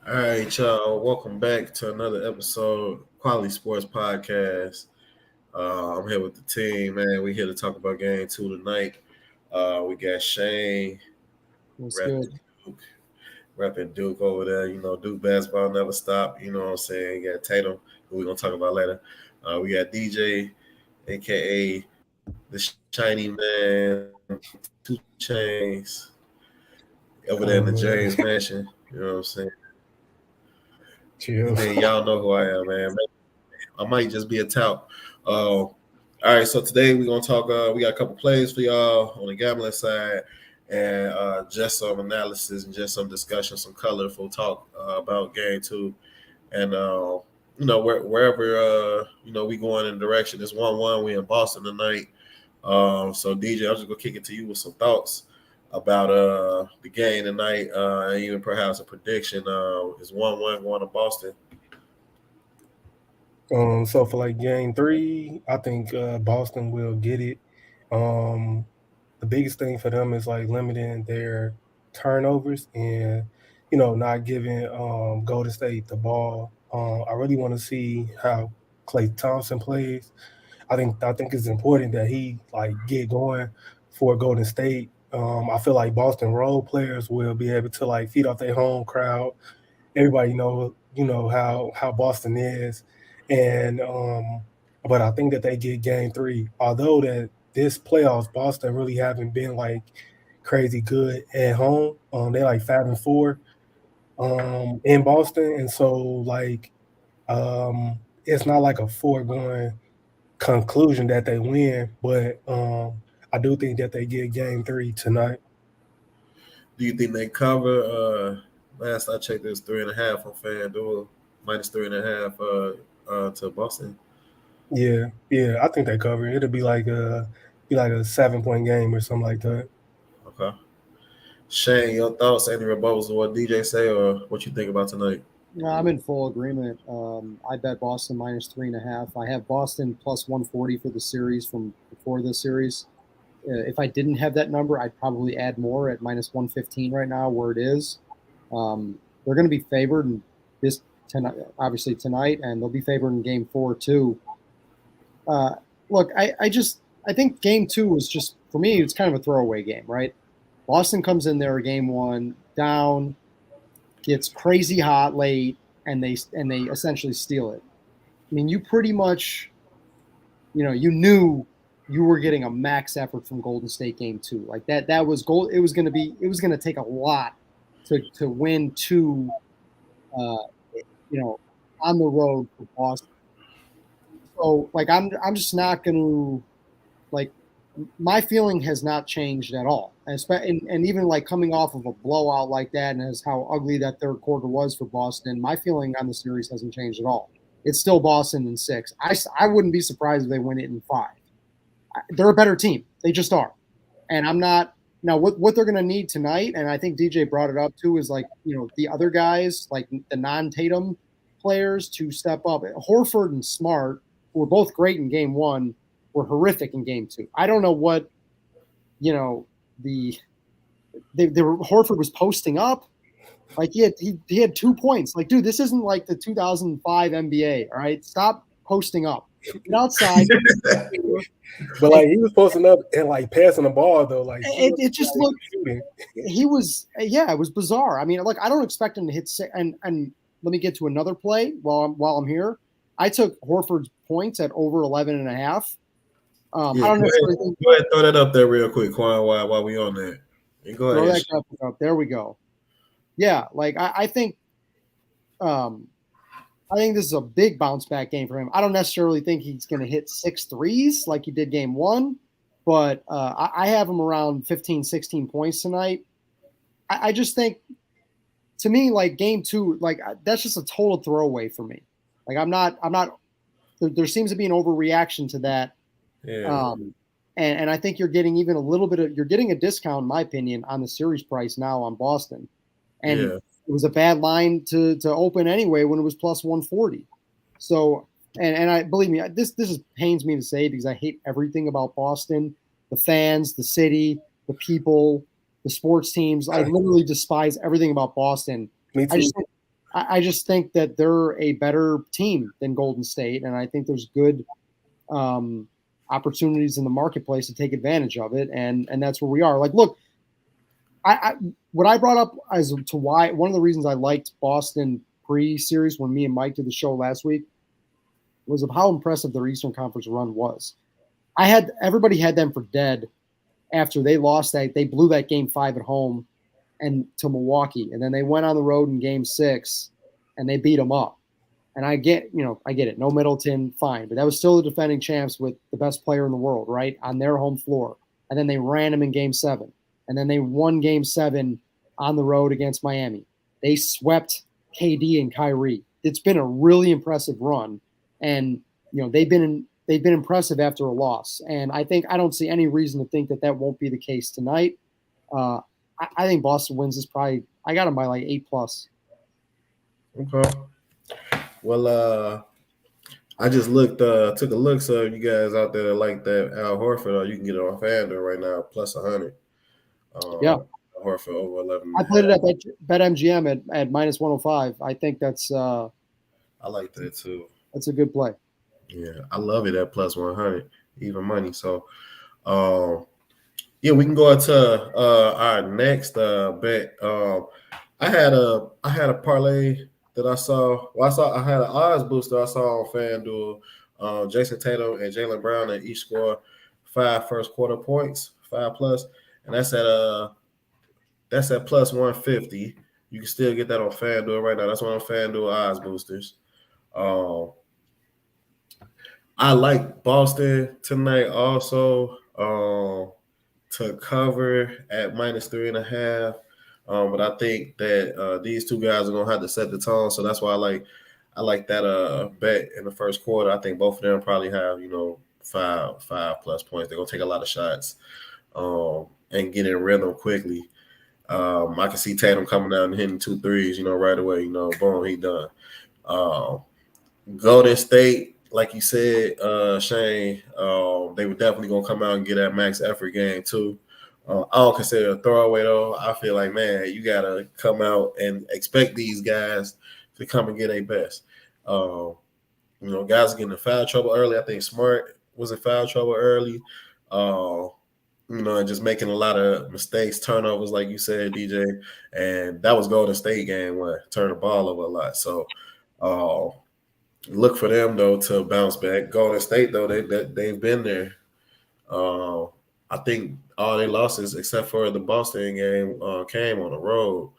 All right, y'all. Welcome back to another episode, Quality Sports Podcast. I'm here with the team, man. We're here to talk about game two tonight. We got Shayne, What's repping good? Duke, repping Duke over there. You know, Duke basketball never stop. You know what I'm saying? You got Tatum, who we're going to talk about later. We got DJ, a.k.a. the Shiny Man, Two Chains, over there in Oh the man, James Mansion. You know what I'm saying? chill. And then y'all know who I am, man. I might just be a tout. All right, so today we're gonna talk. We got a couple plays for y'all on the gambling side, and just some analysis and just some discussion, some colorful talk about game two. And wherever we going in the direction. It's 1-1. We in Boston tonight. So DJ, I'm just gonna kick it to you with some thoughts about the game tonight, and even perhaps a prediction. Is 1-1 going to Boston? So for like game three, I think Boston will get it. The biggest thing for them is like limiting their turnovers and not giving Golden State the ball. I really want to see how Klay Thompson plays. I think it's important that he like get going for Golden State. I feel like Boston role players will be able to like feed off their home crowd. Everybody know how Boston is, and but I think that they get game three. Although that this playoffs, Boston really haven't been like crazy good at home. They like 5-4 in Boston, and so like it's not like a foregone conclusion that they win, but I do think that they get game three tonight. Do you think they cover? Last I checked, it was 3.5 on FanDuel, minus 3.5 to Boston. Yeah, I think they cover. It'll be like a 7 point game or something like that. Okay. Shane, your thoughts? Any rebuttals to what DJ say, or what you think about tonight? No, I'm in full agreement. I bet Boston minus 3.5. I have Boston plus 140 for the series from before this series. If I didn't have that number, I'd probably add more at minus 115 right now, where it is. They're going to be favored in this tonight, obviously tonight, and they'll be favored in game four too. Uh, Look, I think game two was just for me. It's kind of a throwaway game, right? Boston comes in there game one down, gets crazy hot late, and they essentially steal it. I mean, you pretty much, you knew you were getting a max effort from Golden State game two. Like that was gold. It was gonna take a lot to win two, uh, on the road for Boston. So like I'm just not gonna like my feeling has not changed at all. And even like coming off of a blowout like that and as how ugly that third quarter was for Boston, my feeling on the series hasn't changed at all. It's still Boston in six. I wouldn't be surprised if they win it in five. They're a better team. They just are. And I'm not now what they're going to need tonight. And I think DJ brought it up too is like, the other guys, like the non-Tatum players to step up. Horford and Smart, who were both great in game one, were horrific in game two. I don't know what, Horford was posting up. Like he had 2 points. Like, dude, this isn't like the 2005 NBA. All right, stop posting up. Get outside. But like he was posting up and like passing the ball though. Like It just like, looked. shooting. He was. Yeah, it was bizarre. I mean, like I don't expect him to hit. And let me get to another play while I'm here. I took Horford's points at over 11.5. I don't necessarily think. Go ahead, throw that up there real quick, Quan, while we on that. And go Throw ahead. that graphic up. There we go. Yeah, like I think. I think this is a big bounce back game for him. I don't necessarily think he's going to hit 6 threes like he did game one, but I have him around 15, 16 points tonight. I just think, to me, like game two, like that's just a total throwaway for me. Like I'm not. There seems to be an overreaction to that. Yeah. And I think you're getting even a little bit you're getting a discount, in my opinion, on the series price now on Boston. And Yeah. it was a bad line to open anyway when it was plus 140. So, and I believe me, this pains me to say because I hate everything about Boston, the fans, the city, the people, the sports teams. I literally despise everything about Boston. Me too. I just think that they're a better team than Golden State, and I think there's good opportunities in the marketplace to take advantage of it, and that's where we are. Like, look, what I brought up as to why one of the reasons I liked Boston pre-series when me and Mike did the show last week was of how impressive their Eastern Conference run was. Everybody had them for dead after they lost that. They blew that game 5 at home and to Milwaukee, and then they went on the road in game 6 and they beat them up. And I get it. No Middleton, fine, but that was still the defending champs with the best player in the world, right, on their home floor. And then they ran them in game 7, and then they won game 7 on the road against Miami. They swept KD and Kyrie. It's been a really impressive run, and they've been impressive after a loss. And I don't see any reason to think that won't be the case tonight. I think Boston wins this probably. I got them by like 8+. Okay. Well, I just took a look. So you guys out there like that Al Horford, you can get it on FanDuel right now, plus 100. Yeah. Horford over 11. I played it at BetMGM at minus 105. I think that's. I like that too. That's a good play. Yeah, I love it at plus 100, even money. So, yeah, we can go into our next bet. I had a parlay that I saw. Well, I had an odds booster I saw on FanDuel. Jason Tatum and Jaylen Brown, that each score 5 first quarter points, 5+, and that's at plus 150. You can still get that on FanDuel right now. That's one of FanDuel odds boosters. I like Boston tonight also to cover at minus 3.5. But I think that these two guys are gonna have to set the tone. So that's why I like that bet in the first quarter. I think both of them probably have 5+ points. They're gonna take a lot of shots and get in rhythm quickly. I can see Tatum coming down and hitting 2 threes, right away. Boom, he done. Golden State, like you said, Shayne, they were definitely gonna come out and get that max effort game too. I don't consider it a throwaway though. I feel like, man, you gotta come out and expect these guys to come and get their best. Guys are getting in foul trouble early. I think Smart was in foul trouble early. And just making a lot of mistakes, turnovers, like you said, DJ. And that was Golden State game where turn the ball over a lot. So look for them though to bounce back. Golden State though, they've been there. I think all their losses, except for the Boston game, came on the road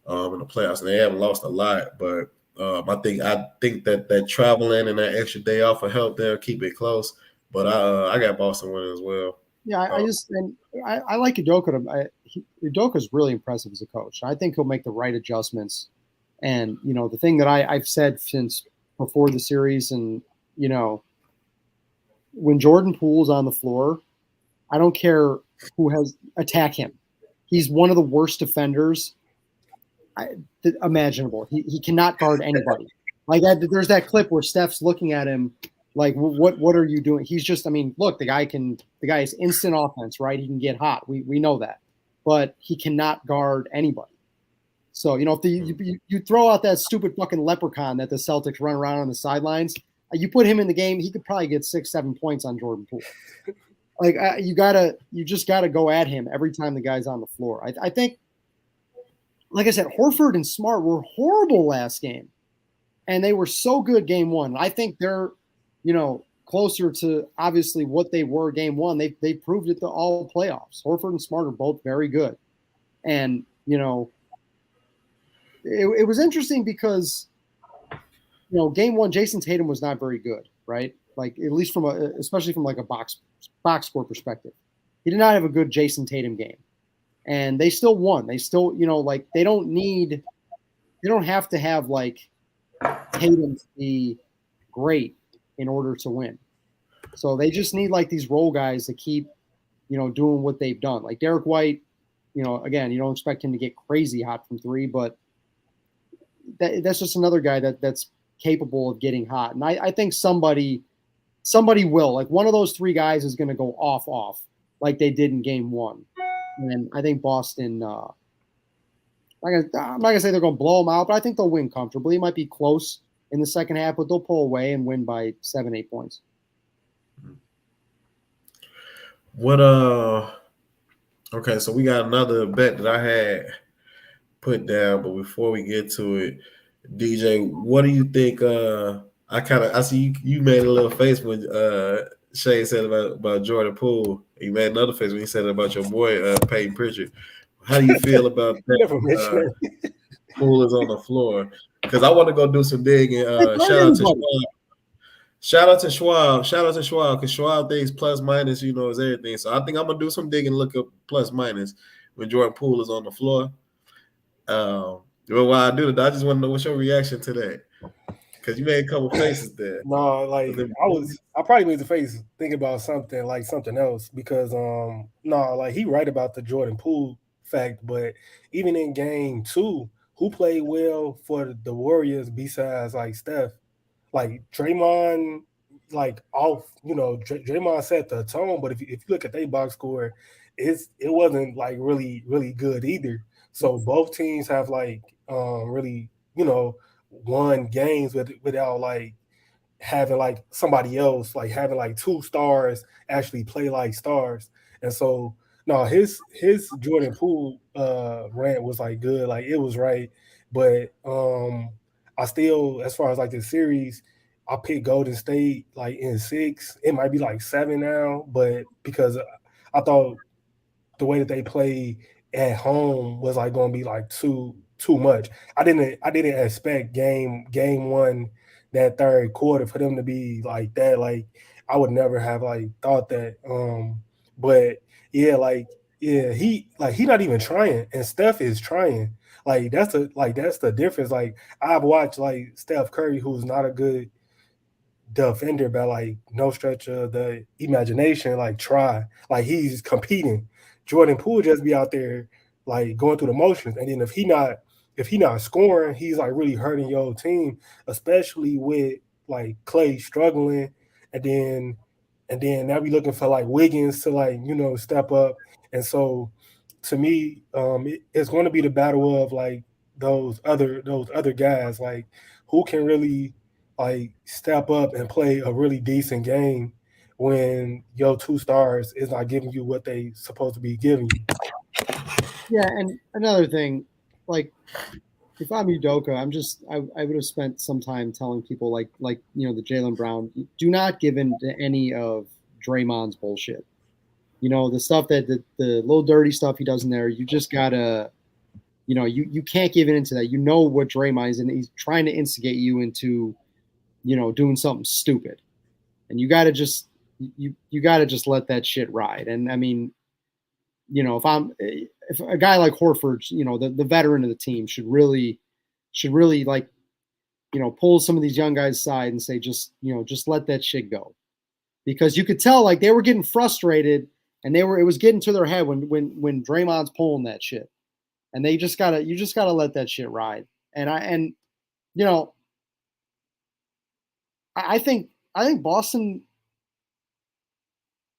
in the playoffs. And they haven't lost a lot, but I think that traveling and that extra day off will help them keep it close. But I got Boston winning as well. Yeah, I like Udoka. Udoka's really impressive as a coach. I think he'll make the right adjustments. And the thing that I've said since before the series, and when Jordan Poole's on the floor, I don't care who has attack him. He's one of the worst defenders imaginable. He cannot guard anybody. Like that, there's that clip where Steph's looking at him like, what are you doing? He's just, look, the guy is instant offense, right? He can get hot. We know that, but he cannot guard anybody. So, if you throw out that stupid fucking leprechaun that the Celtics run around on the sidelines, you put him in the game, he could probably get 6-7 points on Jordan Poole. Like you just gotta go at him every time the guy's on the floor. I think, like I said, Horford and Smart were horrible last game, and they were so good game 1. I think they're, closer to obviously what they were game 1. They proved it to all playoffs. Horford and Smart are both very good, and it was interesting because game 1, Jason Tatum was not very good, right? Like at least especially from like a box score perspective, he did not have a good Jason Tatum game, and they still won. They still, like they don't have to have like Tatum to be great in order to win. So they just need like these role guys to keep, doing what they've done. Like Derek White, again, you don't expect him to get crazy hot from 3, but that's just another guy that's capable of getting hot. And I think somebody will. Like one of those 3 guys is going to go off like they did in game 1. And I think Boston I'm not gonna say they're gonna blow them out, but I think they'll win comfortably. It might be close in the second half, but they'll pull away and win by 7-8 points. What okay, so we got another bet that I had put down, but before we get to it, DJ, what do you think? I see you made a little face when Shayne said about Jordan Poole. You made another face when he said about your boy Peyton Pritchard. How do you feel about that? Poole is on the floor because I want to go do some digging. Shout out to Schwab. Shout out to Schwab because Schwab thinks plus minus, is everything. So I think I'm gonna do some digging, look up plus minus when Jordan Poole is on the floor. Well, while I do that, I just want to know what's your reaction to that because you made a couple faces there. No, like I probably made the face thinking about something else because like he right about the Jordan Poole fact, but even in game 2, who played well for the Warriors besides like Steph? Like Draymond, like off, Draymond set the tone, but if you look at their box score, it wasn't like really, really good either. So both teams have like really, won games without like having like somebody else, like having like 2 stars actually play like stars. And so no, his Jordan Poole rant was like good, like it was right. But I still, as far as like the series, I picked Golden State like in 6. It might be like 7 now, but because I thought the way that they play at home was like going to be like too much. I didn't expect game 1, that third quarter, for them to be like that. Like I would never have like thought that. But yeah, he not even trying, and Steph is trying. Like that's the difference. Like I've watched like Steph Curry, who's not a good defender by like no stretch of the imagination, like try. Like he's competing. Jordan Poole just be out there like going through the motions. And then if he not scoring, he's like really hurting your team, especially with like Clay struggling, and then now we looking for like Wiggins to like, step up. And so to me, it's going to be the battle of like those other guys, like who can really like step up and play a really decent game when your 2 stars is not giving you what they supposed to be giving you. Yeah, and another thing, like if I'm Udoka, I would have spent some time telling people like the Jaylen Brown, do not give in to any of Draymond's bullshit. The stuff that the little dirty stuff he does in there, you just gotta, you can't give in into that. You know what Draymond is, and he's trying to instigate you into, doing something stupid, and you gotta just let that shit ride. And I mean, if a guy like Horford, the veteran of the team should really like, pull some of these young guys aside and say, just let that shit go. Because you could tell like they were getting frustrated and it was getting to their head when Draymond's pulling that shit. And you just gotta let that shit ride. And I think Boston.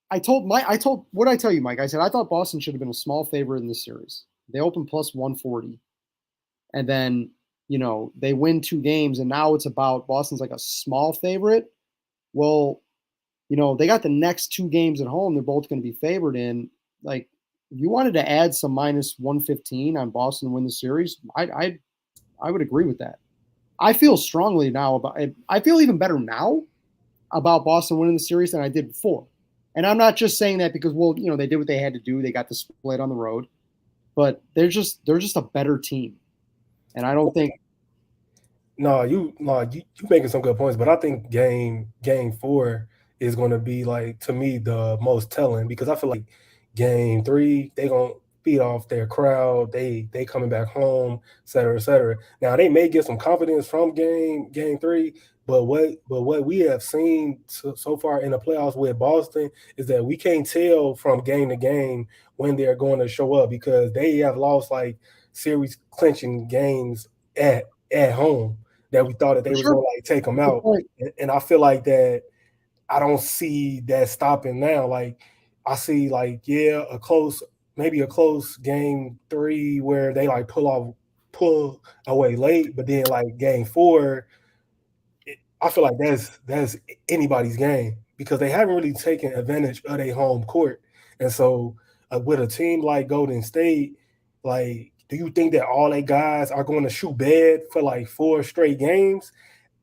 What did I tell you, Mike? I said I thought Boston should have been a small favorite in this series. They opened plus 140, and then they win 2 games, and now it's about Boston's like a small favorite. Well, they got the next 2 games at home. They're both going to be favored in. Like, if you wanted to add some minus 115 on Boston to win the series, I would agree with that. I feel strongly now about it. I feel even better now about Boston winning the series than I did before. And I'm not just saying that because, they did what they had to do. They got the split on the road, but they're just a better team. And I don't think. No, you making some good points, but I think game 4 is going to be like, to me, the most telling, because I feel like game 3 they gonna feed off their crowd. They coming back home, et cetera, et cetera. Now they may get some confidence from game 3, but what we have seen so far in the playoffs with Boston is that we can't tell from game to game when they're going to show up, because they have lost like series clinching games at home that we thought that they was going to like take them out. And I feel like that I don't see that stopping now. Like I see like, maybe a close game 3 where they like pull off pull away late, but then like game 4, I feel like that's anybody's game because they haven't really taken advantage of their home court. And so with a team like Golden State, like, do you think that all their guys are going to shoot bad for like 4 straight games?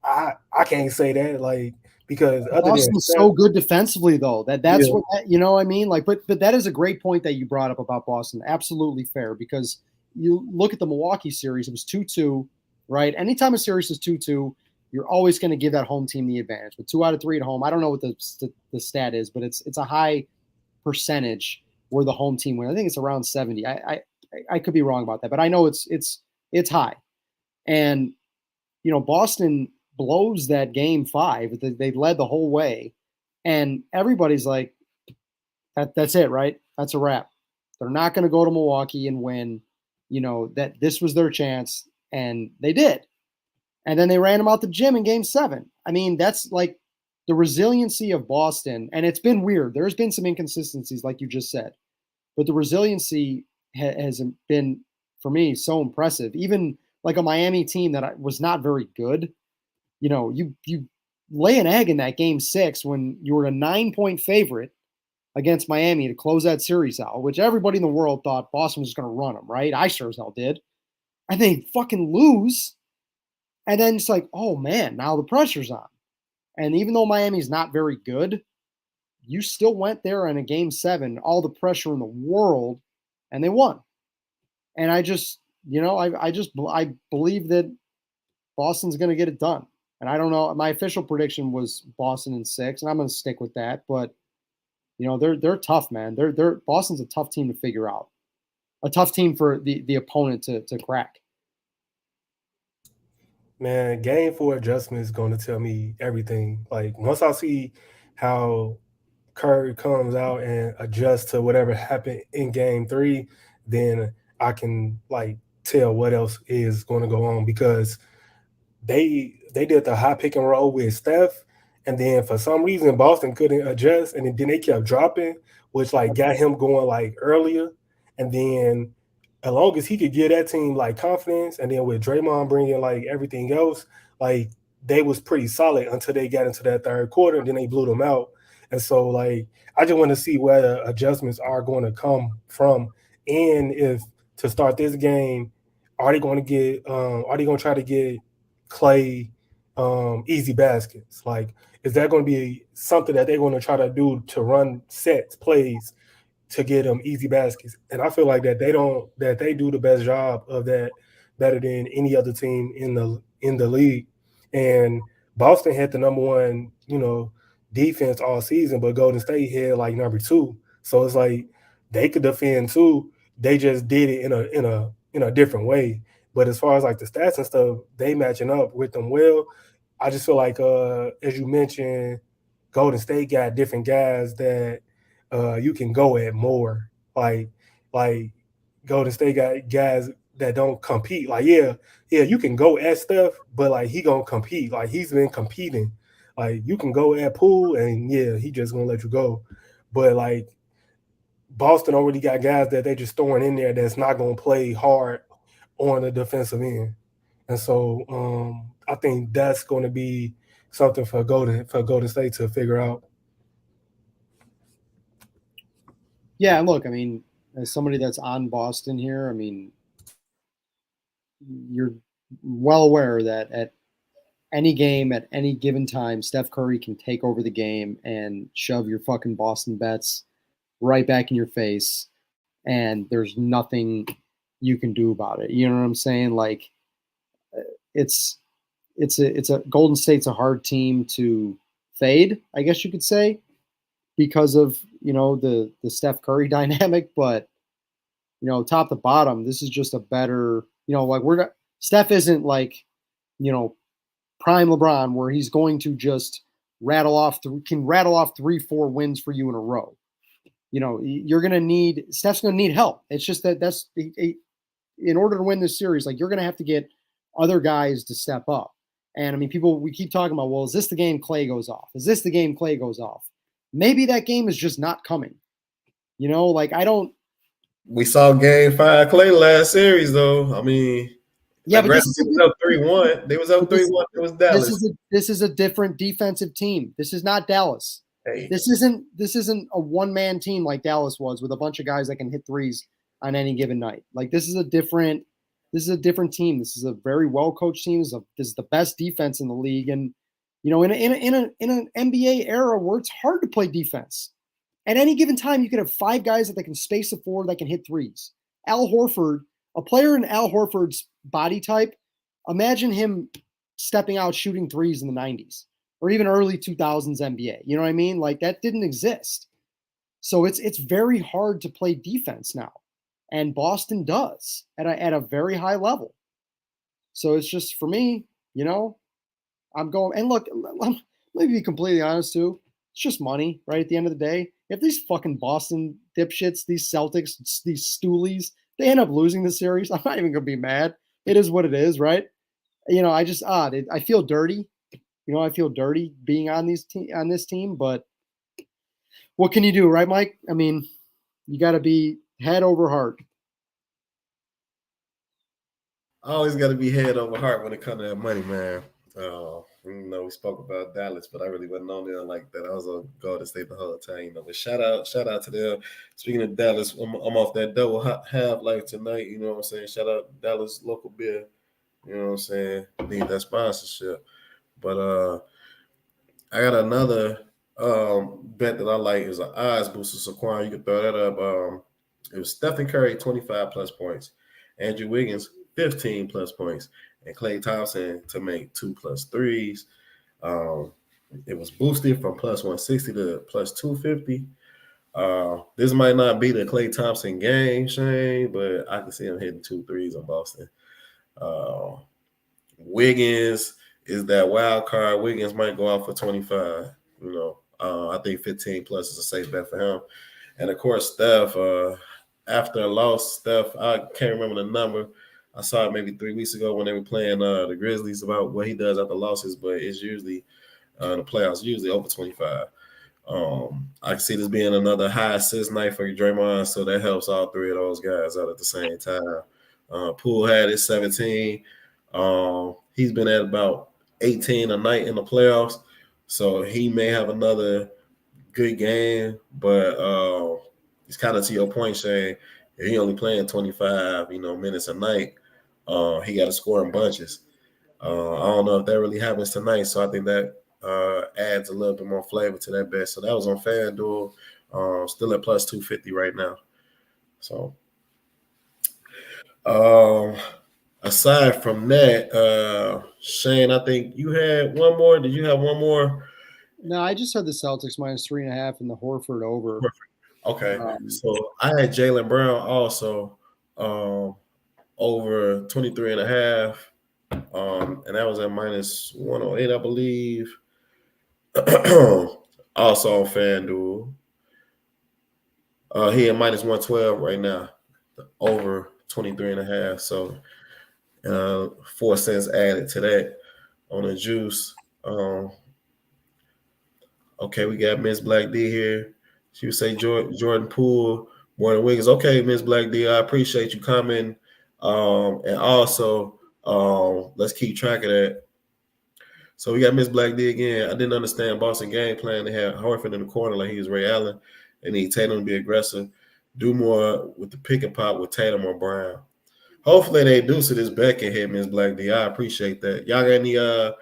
I can't say that, like, because other than Boston's Steph, so good defensively, though. That's yeah, what you know. What I mean, like, but that is a great point that you brought up about Boston. Absolutely fair, because you look at the Milwaukee series; it was 2-2, right? Anytime a series is 2-2, you're always going to give that home team the advantage. But 2 out of 3 at home, I don't know what the stat is, but it's a high percentage where the home team win. I think it's around 70. I could be wrong about that, but I know it's high. And Boston blows that game 5. They led the whole way, and everybody's like, that's it, right? That's a wrap. They're not going to go to Milwaukee and win. That this was their chance, and they did. And then they ran them out the gym in game 7. I mean, that's like the resiliency of Boston, and it's been weird. There's been some inconsistencies, like you just said, but the resiliency has been, for me, so impressive. Even like a Miami team that was not very good. You lay an egg in that game 6 when you were a 9-point favorite against Miami to close that series out, which everybody in the world thought Boston was going to run them, right? I sure as hell did. And they fucking lose. And then it's like, oh man, now the pressure's on. And even though Miami's not very good, you still went there in a game 7, all the pressure in the world, and they won. And I just, I believe that Boston's going to get it done. And I don't know. My official prediction was Boston in 6, and I'm going to stick with that. But they're tough, man. They're Boston's a tough team to figure out, a tough team for the opponent to crack. man, game 4 adjustment is going to tell me everything. Like, once I see how Curry comes out and adjusts to whatever happened in game 3, then I can like tell what else is going to go on, because they did the high pick and roll with Steph, and then for some reason Boston couldn't adjust, and then they kept dropping, which like got him going like earlier, and then as long as he could give that team like confidence, and then with Draymond bringing like everything else, like they was pretty solid until they got into that third quarter, and then they blew them out. And so like I just want to see where the adjustments are going to come from, and if to start this game, are they going to try to get Clay easy baskets? Like, is that going to be something that they're going to try to do to run sets, plays to get them easy baskets? And I feel like that they do the best job of that, better than any other team in the league. And Boston had the number 1, defense all season, but Golden State had like number 2. So it's like they could defend too. They just did it in a different way. But as far as like the stats and stuff, they matching up with them well. I just feel like, as you mentioned, Golden State got different guys that you can go at more. Like Golden State got guys that don't compete. Like, yeah, you can go at Steph, but like he gonna compete. Like, he's been competing. Like, you can go at Poole, and yeah, he just gonna let you go. But like Boston already got guys that they just throwing in there that's not gonna play hard on the defensive end. And so I think that's going to be something for Golden State to figure out. Yeah, look, I mean, as somebody that's on Boston here, I mean, you're well aware that at any game, at any given time, Steph Curry can take over the game and shove your fucking Boston bets right back in your face, and there's nothing you can do about it. You know what I'm saying? Like, it's a Golden State's a hard team to fade, I guess you could say, because of the Steph Curry dynamic. But top to bottom, this is just a better, like Steph isn't like prime LeBron where he's going to just rattle off 3-4 wins for you in a row. Steph's gonna need help. It's just that's in order to win this series, like, you're gonna have to get other guys to step up. And I mean, we keep talking about, well, is this the game Clay goes off? Is this the game Clay goes off? Maybe that game is just not coming. Like, I don't. We saw game 5 Clay last series, though. I mean, Yeah, Like but this Grizzlies was up 3-1. They was up 3-1. It was Dallas. This is a different defensive team. This is not Dallas. Hey, This isn't a one-man team like Dallas was with a bunch of guys that can hit threes on any given night. Like this is a different team. This is a very well-coached team. This is the best defense in the league. And in an NBA era where it's hard to play defense. At any given time, you can have 5 guys that can space the floor that can hit threes. Al Horford, a player in Al Horford's body type, imagine him stepping out shooting threes in the 90s or even early 2000s NBA. You know what I mean? Like that didn't exist. So it's very hard to play defense now. And Boston does at a very high level. So it's just for me, I'm going, and look, let me be completely honest too. It's just money, right? At the end of the day, if these fucking Boston dipshits, these Celtics, these stoolies, they end up losing the series, I'm not even gonna be mad. It is what it is, right? I feel dirty. I feel dirty being on this team, but what can you do, right, Mike? I mean, you got to be head over heart. I always got to be head over heart when it comes to that money, man. We spoke about Dallas, but I really wasn't on there like that. I was on Golden State the whole time, But shout out to them. Speaking of Dallas, I'm off that double half life tonight. You know what I'm saying? Shout out Dallas local beer. You know what I'm saying? Need that sponsorship. But I got another bet that I like is an odds booster. So Quan, you can throw that up. It was Stephen Curry 25 plus points, Andrew Wiggins 15 plus points, and Klay Thompson to make 2 plus threes. It was boosted from plus 160 to plus 250. This might not be the Klay Thompson game, Shane, but I can see him hitting 2 threes on Boston. Wiggins is that wild card. Wiggins might go out for 25. I think 15 plus is a safe bet for him. And of course, Steph, after a loss, I can't remember the number. I saw it maybe 3 weeks ago when they were playing the Grizzlies about what he does after losses, but it's usually the playoffs, usually over 25. I can see this being another high assist night for Draymond, so that helps all 3 of those guys out at the same time. Poole had his 17. He's been at about 18 a night in the playoffs, so he may have another good game, but it's kind of to your point, Shane. If he only playing 25, minutes a night, he got to score in bunches. I don't know if that really happens tonight, so I think that adds a little bit more flavor to that bet. So that was on FanDuel, still at plus 250 right now. So, aside from that, Shane, I think you had one more. Did you have one more? No, I just had the Celtics minus 3.5 and the Horford over. Okay, so I had Jaylen Brown also over 23.5, and that was at minus 108, I believe. Also on FanDuel. He at minus 112 right now, over 23.5. So 4 cents added to that on the juice. Okay, we got Miss Black D here. She would say Jordan Poole more than Wiggins. Okay, Miss Black D, I appreciate you coming. And also, let's keep track of that. So we got Miss Black D again. I didn't understand Boston game plan. They had Horford in the corner like he was Ray Allen. They need Tatum to be aggressive. Do more with the pick and pop with Tatum or Brown. Hopefully they do so this Beckett hit, Miss Black D. I appreciate that. Y'all got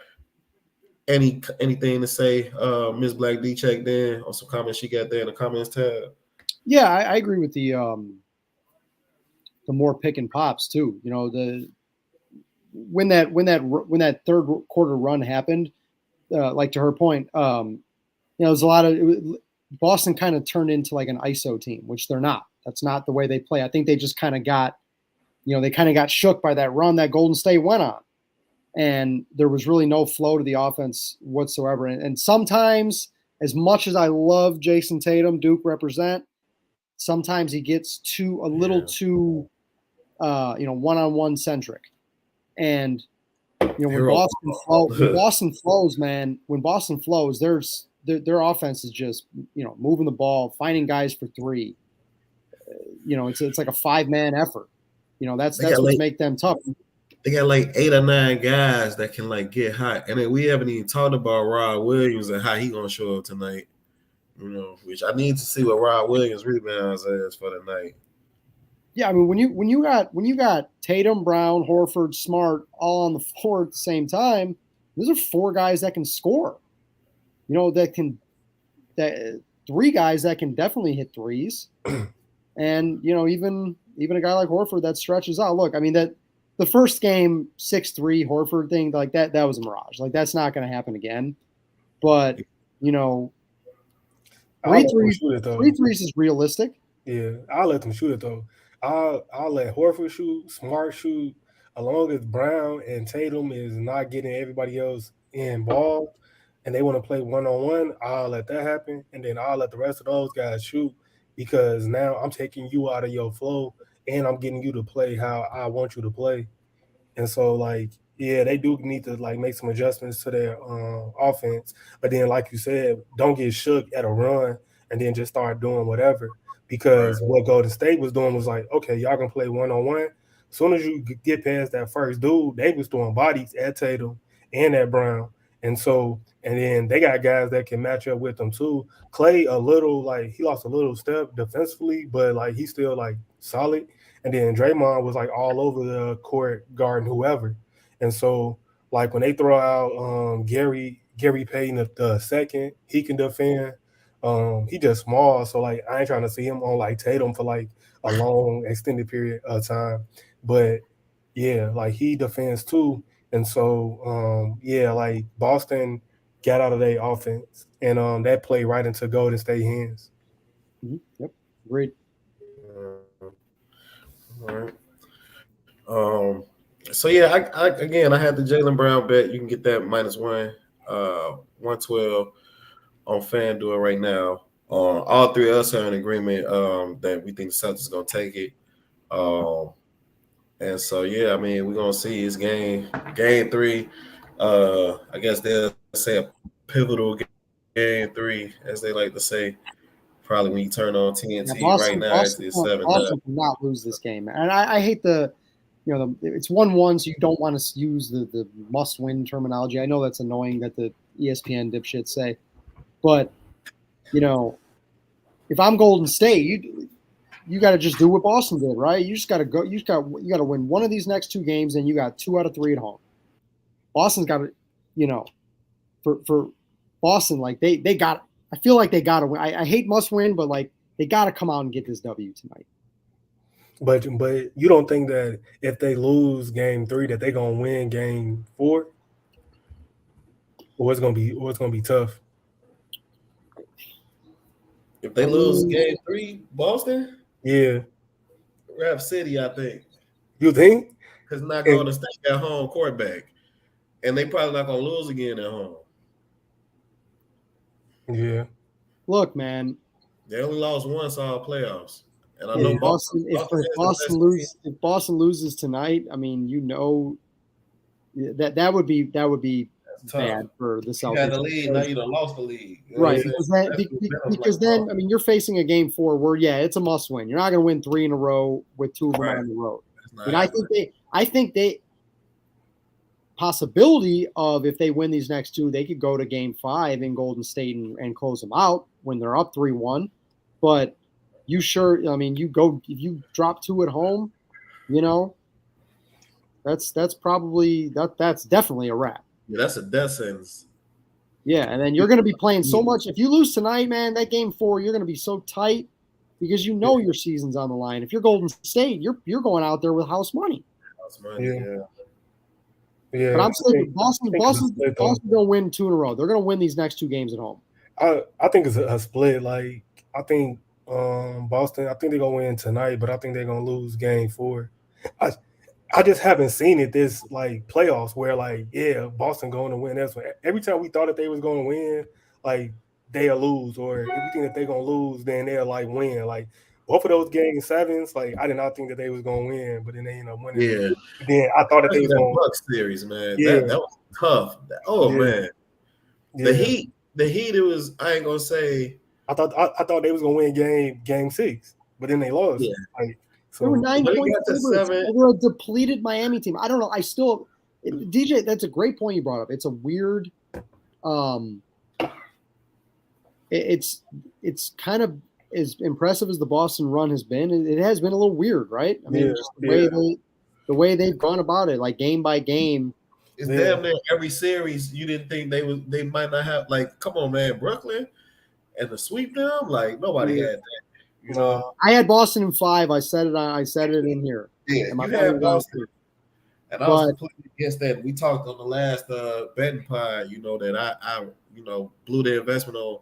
anything to say? Miss Black D checked in on some comments she got there in the comments tab. Yeah, I agree with the more pick and pops too. When that third quarter run happened, like to her point, there's a lot of Boston kind of turned into like an ISO team, which they're not. That's not the way they play. I think they just kind of got, they kind of got shook by that run that Golden State went on, and there was really no flow to the offense whatsoever. And sometimes, as much as I love Jason Tatum, Duke represent, sometimes he gets a little too, one-on-one centric. And when Boston flows, man, their offense is just moving the ball, finding guys for 3. It's like a 5-man effort. That's what makes them tough. they got like 8 or 9 guys that can like get hot, and then we haven't even talked about Rod Williams and how he gonna show up tonight. Which I need to see what Rod Williams rebounds is for the night. Yeah, I mean when you got Tatum, Brown, Horford, Smart all on the floor at the same time, those are 4 guys that can score. That 3 guys that can definitely hit threes, and even a guy like Horford that stretches out. Look, I mean that the first game 6-3 Horford thing like that was a mirage. Like that's not going to happen again. But three threes is realistic. Yeah, I'll let them shoot it though. I'll let Horford shoot, Smart shoot, as long as Brown and Tatum is not getting everybody else involved and they want to play one-on-one, I'll let that happen. And then I'll let the rest of those guys shoot because now I'm taking you out of your flow and I'm getting you to play how I want you to play. And so, like, yeah, they do need to, like, make some adjustments to their offense. But then, like you said, don't get shook at a run and then just start doing whatever. Because what Golden State was doing was like, okay, y'all can play one-on-one. As soon as you get past that first dude, they was throwing bodies at Tatum and at Brown. And then they got guys that can match up with them too. Clay he lost a little step defensively, but like he's still like solid. And then Draymond was like all over the court guarding whoever. And so like when they throw out Gary Payton the second, he can defend. He just small, so like I ain't trying to see him on like Tatum for like a long extended period of time. But yeah, like he defends too. And so like Boston got out of their offense and that played right into Golden State hands. Mm-hmm. Yep. Great. All right. So yeah, I had the Jaylen Brown bet. You can get that -1, 112 on FanDuel right now. All 3 of us are in agreement that we think the Celtics are gonna take it. And so yeah, I mean we're gonna see his game 3. I guess they'll say a pivotal game 3, as they like to say. Probably when you turn on TNT right now, it's 7. Boston cannot lose this game, and I hate it's 1-1, so you don't want to use the must-win terminology. I know that's annoying that the ESPN dipshits say, but if I'm Golden State, you got to just do what Boston did, right? You just got to go. You got to win one of these next 2 games, and you got 2 out of 3 at home. Boston's got to, for Boston, like they got. I feel like they got to win. I hate must win, but like they got to come out and get this W tonight. But you don't think that if they lose game 3 that they're gonna win game 4? Or it's gonna be tough. If they lose game 3, Boston? Yeah. Rap City, I think. You think? Because not going to stay at home quarterback. And they probably not gonna lose again at home. Yeah. Look, man. They only lost once all playoffs. And I know if Boston loses tonight, I mean, that would be bad for the Celtics. You had the lead, now you done lost the lead. Right, because then I mean you're facing a game 4 where it's a must win. You're not going to win 3 in a row with 2 of them on the road. And I think they possibility of if they win these next 2, they could go to game 5 in Golden State and close them out when they're up 3-1. But you if you drop 2 at home, that's definitely a wrap. Yeah, that's a death sentence. Yeah, and then you're going to be playing so much. If you lose tonight, man, that game 4, you're going to be so tight because your season's on the line. If you're Golden State, you're going out there with house money. Yeah. But I'm saying Boston's going to win 2 in a row. They're going to win these next 2 games at home. I think it's a split. Like I think Boston, I think they're gonna win tonight, but I think they're gonna lose game 4. I just haven't seen it this like playoffs where like Boston going to win this one. Every time we thought that they was going to win, like they'll lose, or everything that they're gonna lose, then they'll like win. Like both of those game 7s, like I did not think that they was gonna win, but then they ended up winning. Yeah. Then I thought that they was going Bucks series, man. Yeah. That was tough. Man. Yeah. The Heat, it was. I ain't gonna say. I thought they was gonna win game 6, but then they lost. Yeah. Like, They were 9 When it point got to favorites 7, over a depleted Miami team. I don't know. DJ, that's a great point you brought up. It's a weird. It's kind of as impressive as the Boston run has been. It has been a little weird, right? I mean, just the way they've gone about it, like game by game. it's damn near every series. You didn't think they might not have, like, come on, man, Brooklyn and the sweep them, like nobody had that. You know, I had Boston in 5. I said it in here. Yeah, you had Boston, and I was completely against that. We talked on the last betting pod, you know, that I blew the investment on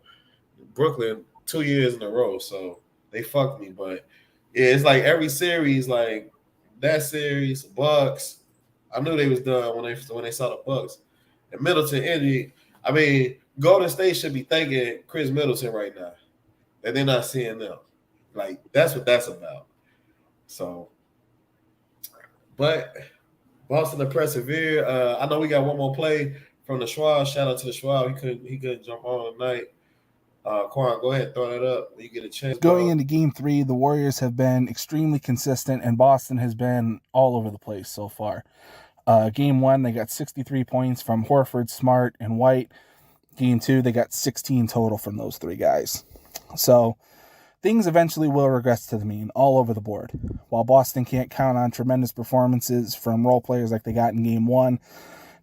Brooklyn 2 years in a row, so they fucked me. But yeah, it's like every series, like that series, Bucks. I knew they was done when they saw the Bucks. And Middleton injury. I mean, Golden State should be thanking Chris Middleton right now that they're not seeing them. Like that's what that's about. So, but Boston to persevere. I know we got one more play from the Schwab. Shout out to the Schwab. He couldn't jump on tonight. Quan, go ahead and throw that up when you get a chance. Going into Game 3, the Warriors have been extremely consistent, and Boston has been all over the place so far. Game 1, they got 63 points from Horford, Smart, and White. Game 2, they got 16 total from those 3 guys. So things eventually will regress to the mean all over the board. While Boston can't count on tremendous performances from role players like they got in Game 1,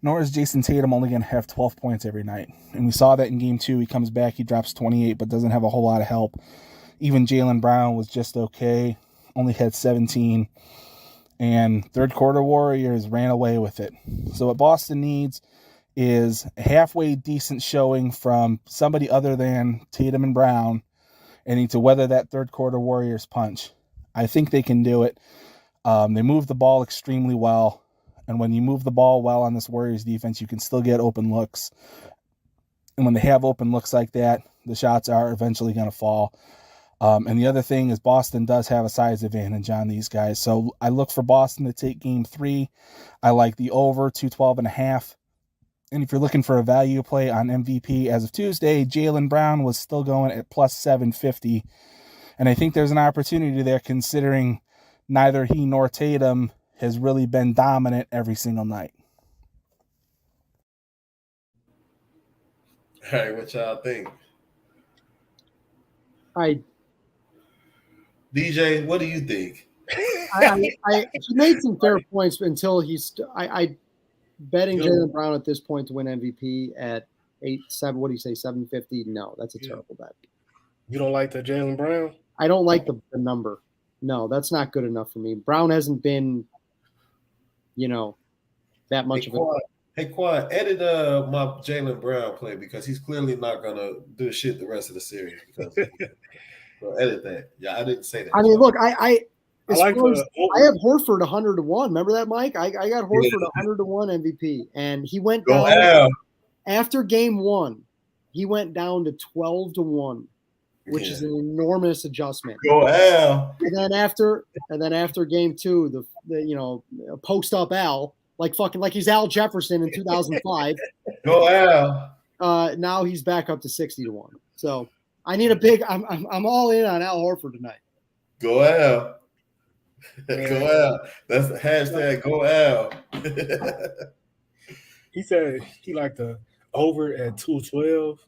nor is Jason Tatum only going to have 12 points every night. And we saw that in Game 2. He comes back, he drops 28, but doesn't have a whole lot of help. Even Jaylen Brown was just okay, only had 17. And third quarter Warriors ran away with it. So what Boston needs is a halfway decent showing from somebody other than Tatum and Brown, and need to weather that third quarter Warriors punch. I think they can do it. They move the ball extremely well. And when you move the ball well on this Warriors defense, you can still get open looks. And when they have open looks like that, the shots are eventually going to fall. And the other thing is Boston does have a size advantage on these guys. So I look for Boston to take Game 3. I like the over 212.5. And if you're looking for a value play on MVP as of Tuesday, Jaylen Brown was still going at plus 750. And I think there's an opportunity there considering neither he nor Tatum has really been dominant every single night. All right, what y'all think? DJ, what do you think? He made some fair points until I betting Jaylen Brown at this point to win MVP at 8-7. What do you say, 750? No, that's a terrible bet. You don't like the Jaylen Brown? I don't like the number. No, that's not good enough for me. Brown hasn't been, that much of it. Hey, Quan, edit my Jaylen Brown play because he's clearly not gonna do shit the rest of the series. So edit that. Yeah, I didn't say that. I mean, look, I have Horford 100 to 1. Remember that, Mike? I got Horford 100 to 1 MVP, and he went down after Game 1. He went down to 12 to 1, which is an enormous adjustment. Go Al. And then after Game 2, the post up Al. Like he's Al Jefferson in 2005. Go Al. Now he's back up to 60 to 1. So I need a big. I'm all in on Al Horford tonight. Go Al. Go Al. That's the hashtag. Go Al. He said he liked the over at 212.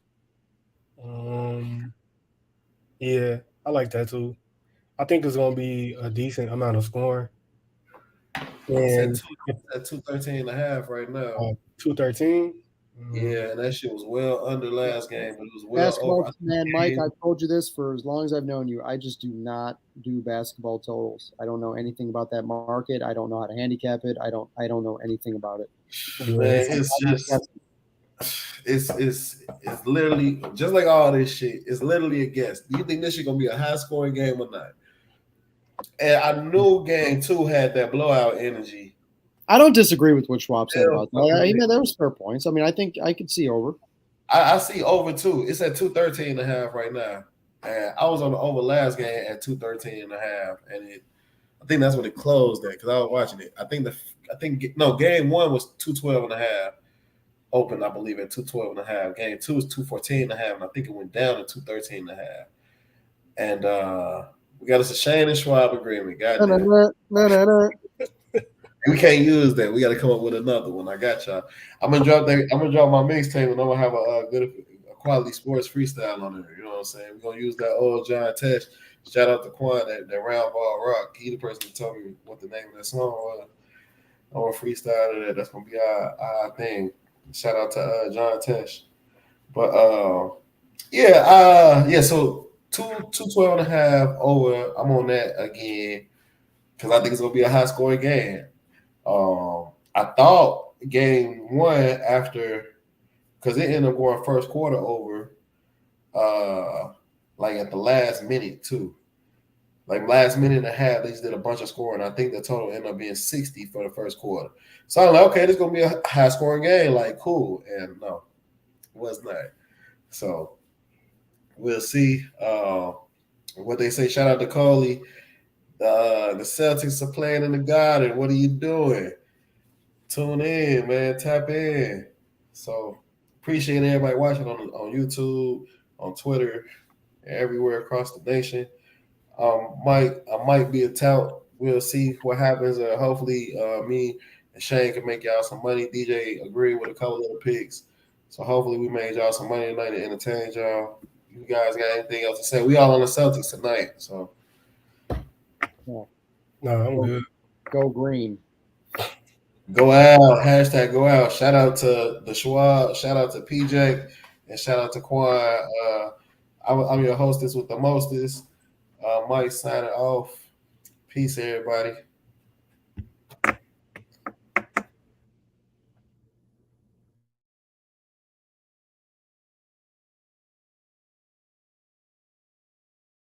Yeah, I like that too. I think it's gonna be a decent amount of scoring. And at 213.5 right now. 213. Yeah, and that shit was well under last game. It was well basketball over. Man, Mike, I've told you this for as long as I've known you. I just do not do basketball totals. I don't know anything about that market. I don't know how to handicap it. I don't know anything about it. Man, it's literally just like all this shit. It's literally a guess. Do you think this shit gonna be a high scoring game or not? And I knew Game 2 had that blowout energy. I don't disagree with what Schwab said about that. There was fair points. I mean, I think I could see over. I see over too. It's at 213.5 right now. And I was on the over last game at 213.5, and I think that's when it closed at because I was watching it. Game 1 was 212.5 open, I believe, at 212.5. Game 2 is 214.5, and I think it went down to 213.5. And We got us a Shayne and Schwab agreement. No, no, Goddamn. no, no, no. We can't use that. We got to come up with another one. I got y'all. I'm gonna drop that. I'm gonna drop my mixtape, and I'm gonna have a good quality sports freestyle on there. You know what I'm saying? We're gonna use that old John Tesh. Shout out to Quan, that round ball rock. He the person who told me what the name of that song was. I'm gonna freestyle to that. That's gonna be our thing. Shout out to John Tesh. But yeah. So 212.5 over. I'm on that again because I think it's gonna be a high scoring game. I thought game one after because it ended up going first quarter over, like at the last minute too. Like last minute and a half, they just did a bunch of scoring. I think the total ended up being 60 for the first quarter. So I'm like, okay, this is gonna be a high scoring game. Like, cool. And no, it was not. So we'll see. What they say. Shout out to Coley. The Celtics are playing in the Garden. What are you doing? Tune in, man. Tap in. So appreciate everybody watching on YouTube, on Twitter, and everywhere across the nation. I might be a tout. We'll see what happens. Hopefully, me and Shayne can make y'all some money. DJ agreed with a couple of the picks, so hopefully we made y'all some money tonight to entertain y'all. You guys got anything else to say? We all on the Celtics tonight, so No, I'm good. Go green. go out. Hashtag go out. Shout out to the Schwab. Shout out to PJ, and shout out to Quan. I'm your hostess with the mostest. Mike signing off. Peace, everybody.